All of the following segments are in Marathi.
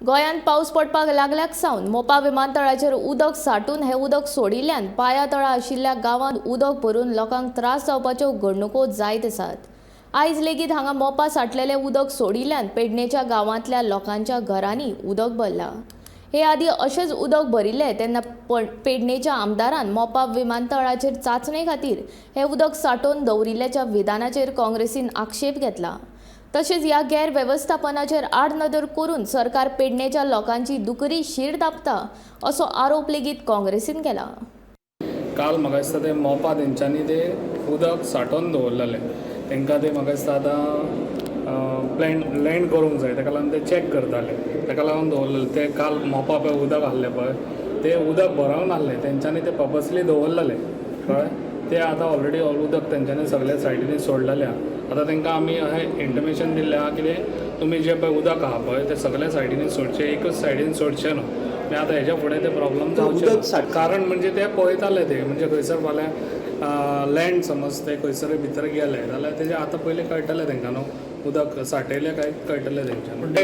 गोंयांत पावस पडपाक लागल्याक सावन मोपा विमानतळाचेर उदक सांठून हें उदक सोडिल्ल्यान पांया आशिल्ल्या गांवांत उदक भरून लोकांक त्रास जावपाच्यो घडणुको जायत आसात. आयज लेगीत हांगा मोपा सांठलेलें उदक सोडिल्ल्यान पेडणेच्या गांवांतल्या लोकांच्या घरांनी उदक भरलां. हे आदीं अशेंच उदक भरिल्लें तेन्ना पेडणेच्या आमदारान मोपा विमानतळाचेर चांचणे खातीर हें उदक सांठोवन दवरिल्ल्याच्या विधानाचेर काँग्रेसीन आक्षेप घेतला. तशेंच ह्या गैरव्यवस्थापनाचेर आडनदर करून सरकार पेडणेच्या लोकांची दुकरी शीर धांपता असो आरोप लेगीत काँग्रेसीन केला. काल म्हाका दिसता ते मोपा तेंच्यांनी ते उदक सांठोवन दवरलेलें. तांकां ते म्हाका दिसता आतां लँड करूंक जाय, ताका लागून ते चॅक करताले, ताका लागून दवरलेलें. ते काल मोपा पळय उदक आहलें पळय, ते उदक भरोवन आहलें, तेंच्यांनी ते पर्पसली दवरलेलें कळ्ळें. ते आतां ऑलरेडी उदक तेंच्यांनी सगळ्या सायडीनी सोडलेलें आहा. आतां तांकां आमी अशें इंटिमेशन दिल्लें आहा कितें तुमी जे पळय उदक आहा पळय ते सगळ्या सायडीनी सोडचें, एकच सायडीन सोडचें न्हू. आनी आतां हेच्या फुडें ते प्रॉब्लम जावचे कारण म्हणजे ते पळयताले ते म्हणजे खंयसर फाल्यां लँड समज ते खंयसर भितर गेले जाल्यार तेजें आतां पयलीं कळटलें तांकां न्हू उदक सांठयलें काय कळटलें तेंच्यांनी.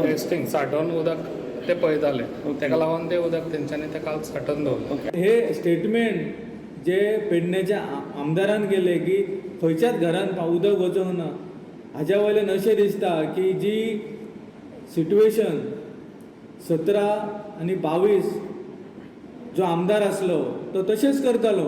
टेस्टींग सांठोवन उदक ते पळयताले, ताका लागून ते उदक तेंच्यांनी ते काल सांठोवन दवरलें. हे स्टेटमेंट जे पेडणेच्या आमदारान केले की खंयच्याच घरान उदक वचोंक ना, हाज्या वयल्यान अशें दिसता की जी सिट्युएशन 17 आनी 22 जो आमदार आसलो तो तशेंच करतालो,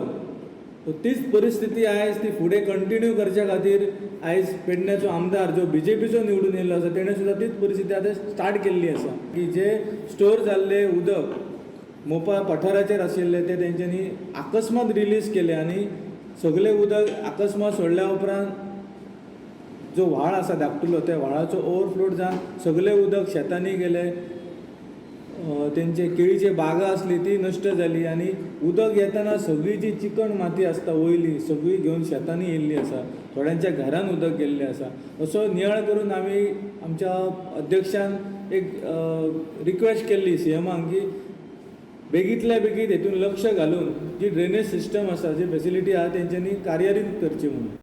तीच परिस्थिती आयज ती फुडें कंटिन्यू करच्या खातीर आयज पेडण्याचो आमदार जो BJPचो निवडून येयल्लो आसा तेणें सुद्दां तीच परिस्थिती आतां स्टार्ट केल्ली आसा की जे स्टोर जाल्ले उदक मोपा पठाराचेर आशिल्ले ते तेंच्यांनी अकस्मात रिलीज केले आनी सगळें उदक अकस्मात सोडल्या उपरांत जो व्हाळ आसा धाकटुलो त्या व्हाळाचो ओवरफ्लो जावन सगळें उदक शेतांनी गेलें. तेंचे केळीची बागा आसली ती नश्ट जाली आनी उदक येताना सगळी जी चिकण माती आसता वयली सगळी घेवन शेतांनी येयल्ली आसा, थोड्यांच्या घरान उदक गेल्लें आसा. असो नियाळ करून आमी आमच्या अध्यक्षान एक रिक्वेस्ट केल्ली CMाक की बेगींतल्या बेगीन हेतून लक्ष घालून जी ड्रेनेज सिस्टम आसा जी फॅसिलिटी आहा तेंच्यांनी कार्यान्वीत करची म्हणून.